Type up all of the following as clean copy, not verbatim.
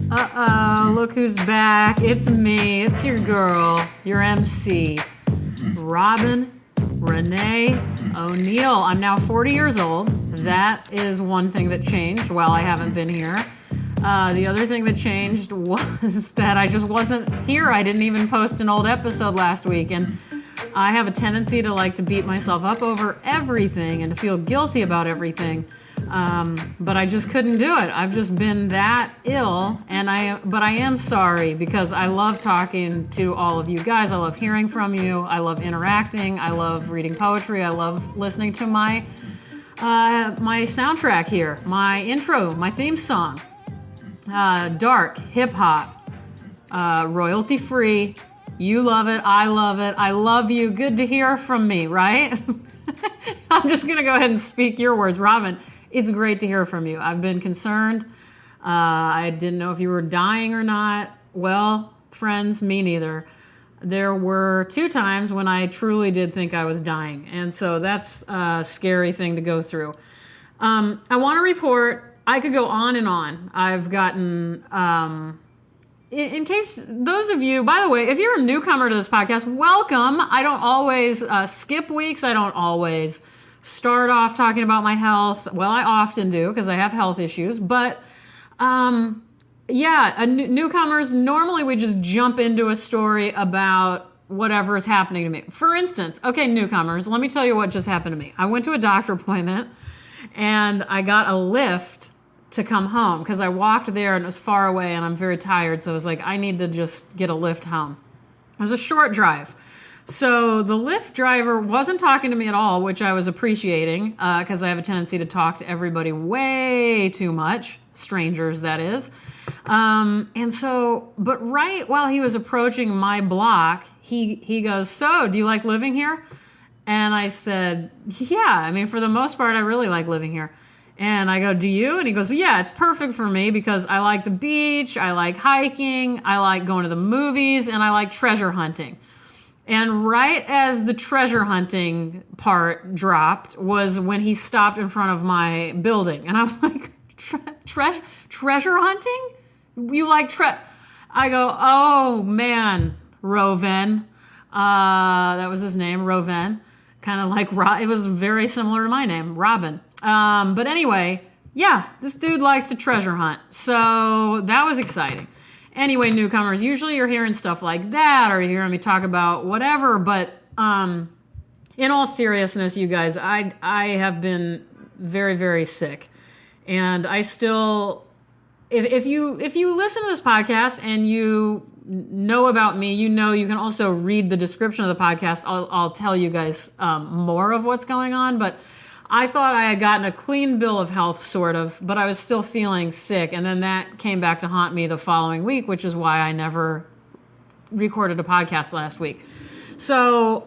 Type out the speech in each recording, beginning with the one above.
Uh-oh, look who's back. It's me. It's your girl, your MC, Robyn Renee O'Neill. I'm now 40 years old. That is one thing that changed while I haven't been here. The other thing that changed was that I just wasn't here. I didn't even post an old episode last week, and I have a tendency to like to beat myself up over everything and to feel guilty about everything. But I just couldn't do it. I've just been that ill, but I am sorry because I love talking to all of you guys. I love hearing from you. I love interacting. I love reading poetry. I love listening to my soundtrack here, my intro, my theme song. Dark, hip hop, royalty free. You love it. I love it. I love you. Good to hear from me, right? I'm just going to go ahead and speak your words. Robyn, it's great to hear from you. I've been concerned. I didn't know if you were dying or not. Well, friends, me neither. There were 2 times when I truly did think I was dying. And so that's a scary thing to go through. I want to report, I could go on and on. I've gotten, in case those of you, by the way, if you're a newcomer to this podcast, welcome. I don't always skip weeks. I don't always start off talking about my health. Well, I often do because I have health issues. But newcomers, normally we just jump into a story about whatever is happening to me. For instance, okay, newcomers, let me tell you what just happened to me. I went to a doctor appointment and I got a lift to come home because I walked there and it was far away and I'm very tired. So I was like, I need to just get a lift home. It was a short drive. So the Lyft driver wasn't talking to me at all, which I was appreciating because I have a tendency to talk to everybody way too much, strangers that is. But right while he was approaching my block, he goes, "So, do you like living here?" And I said, "Yeah, I mean, for the most part, I really like living here." And I go, "Do you?" And he goes, "Yeah, it's perfect for me because I like the beach, I like hiking, I like going to the movies, and I like treasure hunting." And right as the treasure hunting part dropped was when he stopped in front of my building. And I was like, treasure hunting? You like I go, "Oh, man, Robyn." That was his name, Robyn. Kind of like, it was very similar to my name, Robyn. But anyway, yeah, this dude likes to treasure hunt. So that was exciting. Anyway, newcomers, usually you're hearing stuff like that or you're hearing me talk about whatever. But in all seriousness, you guys, I have been very, very sick. And I still, if you listen to this podcast and you know about me, you know you can also read the description of the podcast. I'll tell you guys more of what's going on. But I thought I had gotten a clean bill of health, sort of, but I was still feeling sick. And then that came back to haunt me the following week, which is why I never recorded a podcast last week. So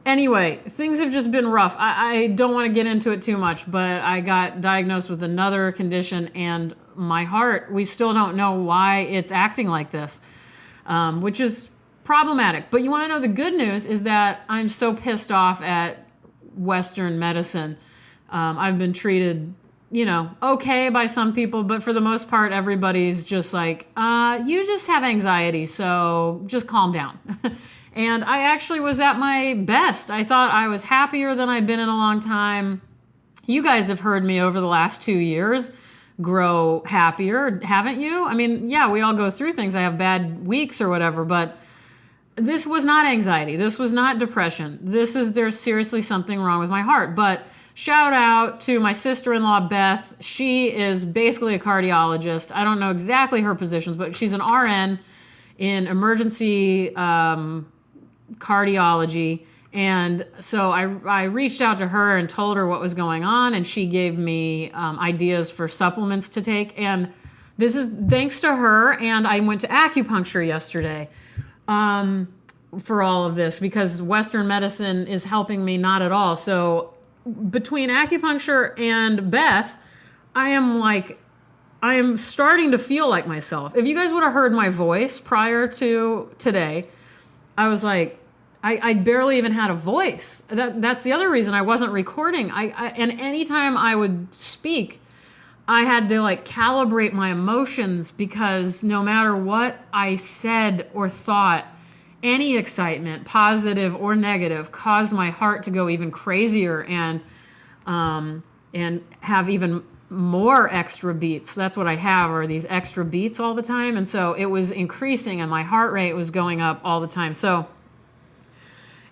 anyway, things have just been rough. I don't want to get into it too much, but I got diagnosed with another condition, and my heart, we still don't know why it's acting like this, which is problematic. But you want to know the good news is that I'm so pissed off at Western medicine. I've been treated, okay by some people, but for the most part, everybody's just like, you just have anxiety, so just calm down. And I actually was at my best. I thought I was happier than I'd been in a long time. You guys have heard me over the last 2 years grow happier, haven't you? I mean, yeah, we all go through things. I have bad weeks or whatever, but this was not anxiety. This was not depression. There's seriously something wrong with my heart. But shout out to my sister-in-law, Beth. She is basically a cardiologist. I don't know exactly her positions, but she's an RN in emergency cardiology. And so I reached out to her and told her what was going on, and she gave me ideas for supplements to take. And this is thanks to her, and I went to acupuncture yesterday. For all of this, because Western medicine is helping me not at all. So between acupuncture and Beth, I am starting to feel like myself. If you guys would have heard my voice prior to today, I was like, I barely even had a voice. That's the other reason I wasn't recording. And anytime I would speak, I had to like calibrate my emotions because no matter what I said or thought, any excitement, positive or negative, caused my heart to go even crazier and have even more extra beats. That's what I have, are these extra beats all the time. And so it was increasing and my heart rate was going up all the time. So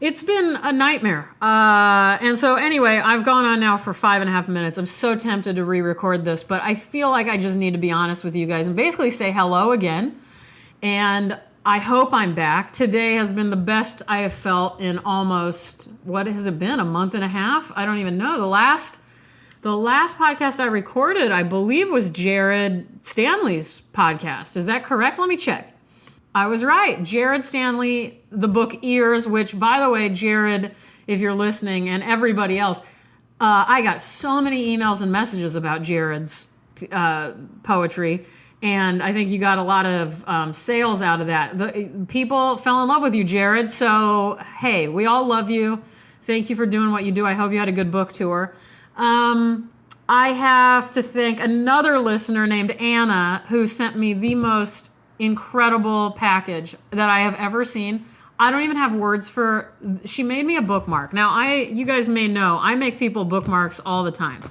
it's been a nightmare. And so anyway, I've gone on now for 5.5 minutes. I'm so tempted to re-record this, but I feel like I just need to be honest with you guys and basically say hello again. And I hope I'm back. Today has been the best I have felt in almost, what has it been, a month and a half? I don't even know. The last podcast I recorded, I believe, was Jared Stanley's podcast. Is that correct? Let me check. I was right. Jared Stanley, the book Ears, which, by the way, Jared, if you're listening, and everybody else, I got so many emails and messages about Jared's poetry, and I think you got a lot of sales out of that. The people fell in love with you, Jared, so hey, we all love you. Thank you for doing what you do. I hope you had a good book tour. I have to thank another listener named Anna who sent me the most incredible package that I have ever seen. I don't even have words for. She made me a bookmark. Now, you guys may know I make people bookmarks all the time,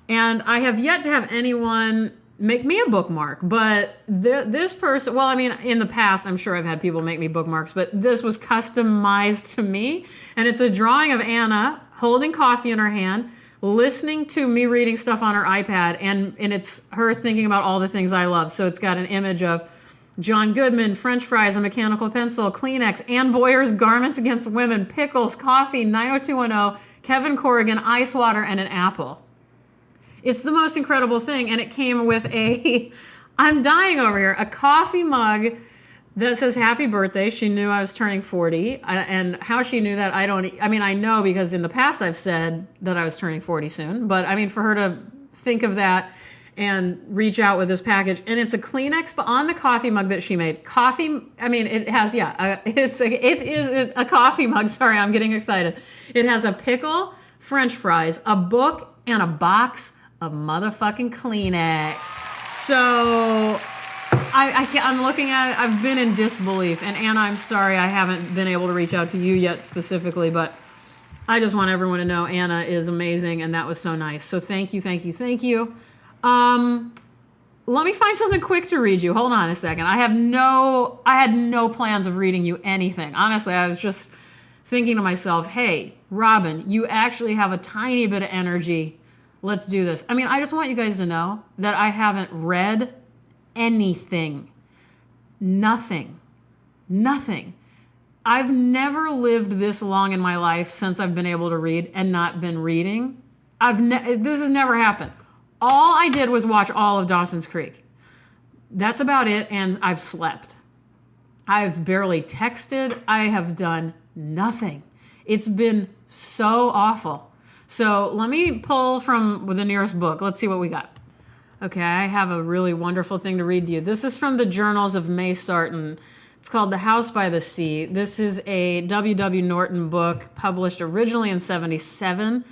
and I have yet to have anyone make me a bookmark. But this person, well, I mean, in the past, I'm sure I've had people make me bookmarks, but this was customized to me, and it's a drawing of Anna holding coffee in her hand, listening to me reading stuff on her iPad, and it's her thinking about all the things I love. So it's got an image of John Goodman, French fries, a mechanical pencil, Kleenex, Ann Boyer's Garments Against Women, pickles, coffee, 90210, Kevin Corrigan, ice water, and an apple. It's the most incredible thing, and it came with I'm dying over here, a coffee mug that says happy birthday. She knew I was turning 40, and how she knew that, I know because in the past I've said that I was turning 40 soon, but I mean, for her to think of that and reach out with this package, and it's a Kleenex, but on the coffee mug that she made. Coffee, I mean, it has, it is a coffee mug. Sorry, I'm getting excited. It has a pickle, French fries, a book, and a box of motherfucking Kleenex. So I'm looking at it. I've been in disbelief. And Anna, I'm sorry I haven't been able to reach out to you yet specifically, but I just want everyone to know Anna is amazing, and that was so nice. So thank you, thank you, thank you. Let me find something quick to read you. Hold on a second. I had no plans of reading you anything. Honestly, I was just thinking to myself, hey, Robyn, you actually have a tiny bit of energy. Let's do this. I mean, I just want you guys to know that I haven't read anything. Nothing. I've never lived this long in my life since I've been able to read and not been reading. This has never happened. All I did was watch all of Dawson's Creek. That's about it, and I've slept. I've barely texted. I have done nothing. It's been so awful. So let me pull from the nearest book. Let's see what we got. Okay, I have a really wonderful thing to read to you. This is from the Journals of May Sarton. It's called The House by the Sea. This is a W.W. Norton book published originally in 1977.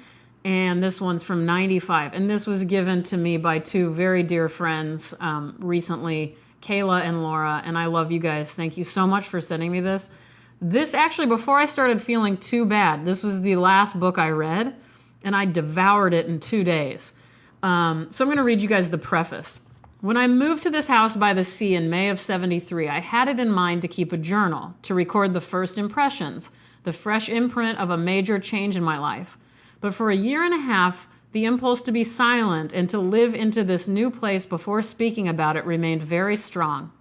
And this one's from 1995. And this was given to me by two very dear friends recently, Kayla and Laura. And I love you guys. Thank you so much for sending me this. This actually, before I started feeling too bad, this was the last book I read. And I devoured it in 2 days. So I'm going to read you guys the preface. When I moved to this house by the sea in May of 1973, I had it in mind to keep a journal, to record the first impressions, the fresh imprint of a major change in my life. But for 1.5 years, the impulse to be silent and to live into this new place before speaking about it remained very strong.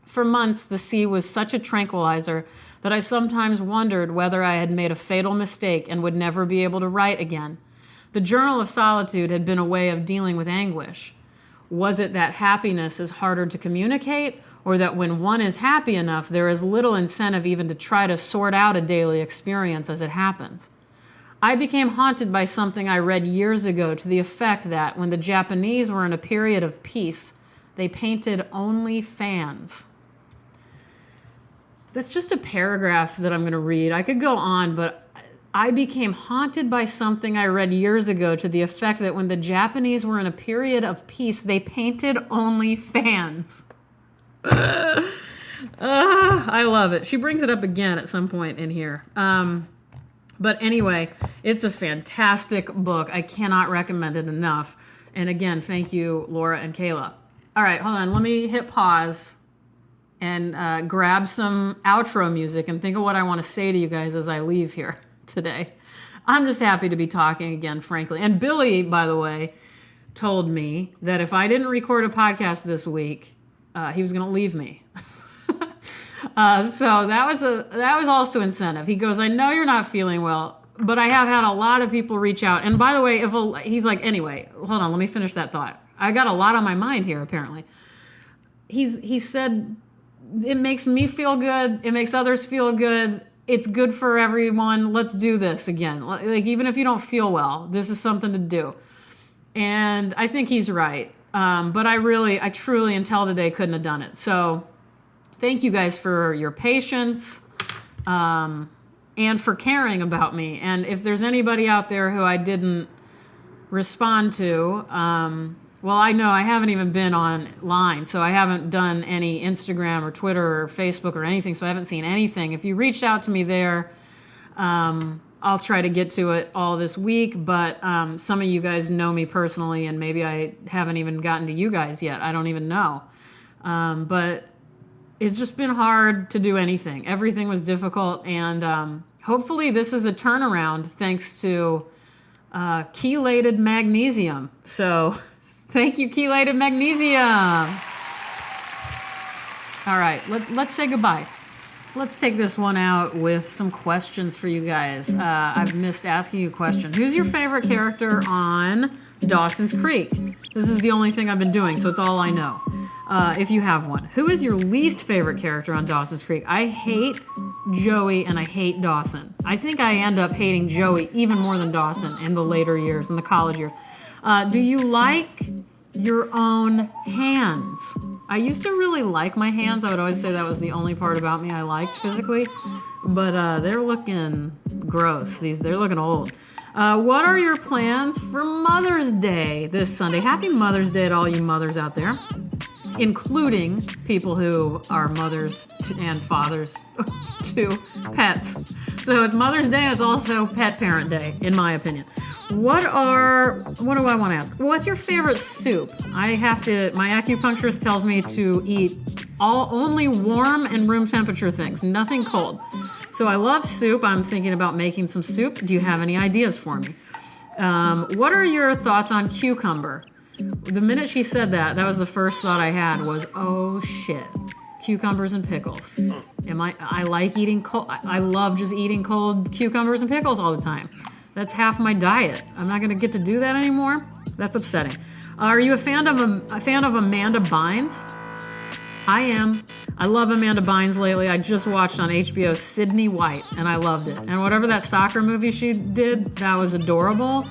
For months, the sea was such a tranquilizer that I sometimes wondered whether I had made a fatal mistake and would never be able to write again. The Journal of Solitude had been a way of dealing with anguish. Was it that happiness is harder to communicate, or that when one is happy enough, there is little incentive even to try to sort out a daily experience as it happens? I became haunted by something I read years ago to the effect that when the Japanese were in a period of peace, they painted only fans. That's just a paragraph that I'm going to read. I could go on, but I became haunted by something I read years ago to the effect that when the Japanese were in a period of peace, they painted only fans. I love it. She brings it up again at some point in here. But anyway, it's a fantastic book. I cannot recommend it enough. And again, thank you, Laura and Kayla. All right, hold on. Let me hit pause and grab some outro music and think of what I want to say to you guys as I leave here today. I'm just happy to be talking again, frankly. And Billy, by the way, told me that if I didn't record a podcast this week, he was going to leave me. So that was also incentive. He goes, I know you're not feeling well, but I have had a lot of people reach out. And by the way, he's like, anyway, hold on, let me finish that thought. I got a lot on my mind here, apparently. He said, it makes me feel good. It makes others feel good. It's good for everyone. Let's do this again. Like, even if you don't feel well, this is something to do. And I think he's right. But I truly, until today, couldn't have done it. So thank you guys for your patience and for caring about me. And if there's anybody out there who I didn't respond to, well, I know I haven't even been online, so I haven't done any Instagram or Twitter or Facebook or anything, so I haven't seen anything. If you reached out to me there, I'll try to get to it all this week, but some of you guys know me personally, and maybe I haven't even gotten to you guys yet. I don't even know. But it's just been hard to do anything. Everything was difficult, and hopefully this is a turnaround thanks to chelated magnesium. So thank you, chelated magnesium. All right, let's say goodbye. Let's take this one out with some questions for you guys. I've missed asking you a question. Who's your favorite character on Dawson's Creek? This is the only thing I've been doing, so it's all I know. If you have one. Who is your least favorite character on Dawson's Creek? I hate Joey and I hate Dawson. I think I end up hating Joey even more than Dawson in the later years, in the college years. Do you like your own hands? I used to really like my hands. I would always say that was the only part about me I liked physically. But they're looking gross. They're looking old. What are your plans for Mother's Day this Sunday? Happy Mother's Day to all you mothers out there, including people who are mothers and fathers to pets. So it's Mother's Day and it's also Pet Parent Day, in my opinion. What do I want to ask? What's your favorite soup? My acupuncturist tells me to eat only warm and room temperature things, nothing cold. So I love soup. I'm thinking about making some soup. Do you have any ideas for me? What are your thoughts on cucumber? The minute she said that was the first thought I had was, oh shit, cucumbers and pickles. I like eating cold. I love just eating cold cucumbers and pickles all the time. That's half my diet. I'm not going to get to do that anymore. That's upsetting. Are you a fan of Amanda Bynes? I am. I love Amanda Bynes lately. I just watched on HBO Sydney White, and I loved it. And whatever that soccer movie she did, that was adorable.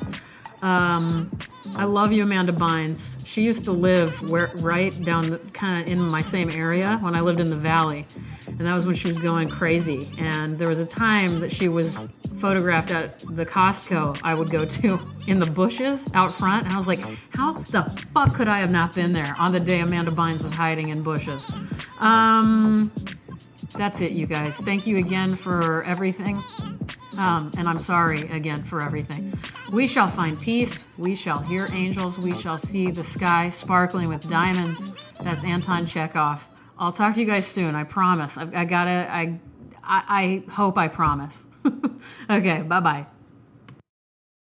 I love you, Amanda Bynes. She used to live right down kind of in my same area when I lived in the Valley. And that was when she was going crazy. And there was a time that she was photographed at the Costco I would go to in the bushes out front. And I was like, how the fuck could I have not been there on the day Amanda Bynes was hiding in bushes? That's it, you guys. Thank you again for everything. And I'm sorry again for everything. We shall find peace. We shall hear angels. We shall see the sky sparkling with diamonds. That's Anton Chekhov. I'll talk to you guys soon. I promise. I hope I promise. Okay, bye-bye.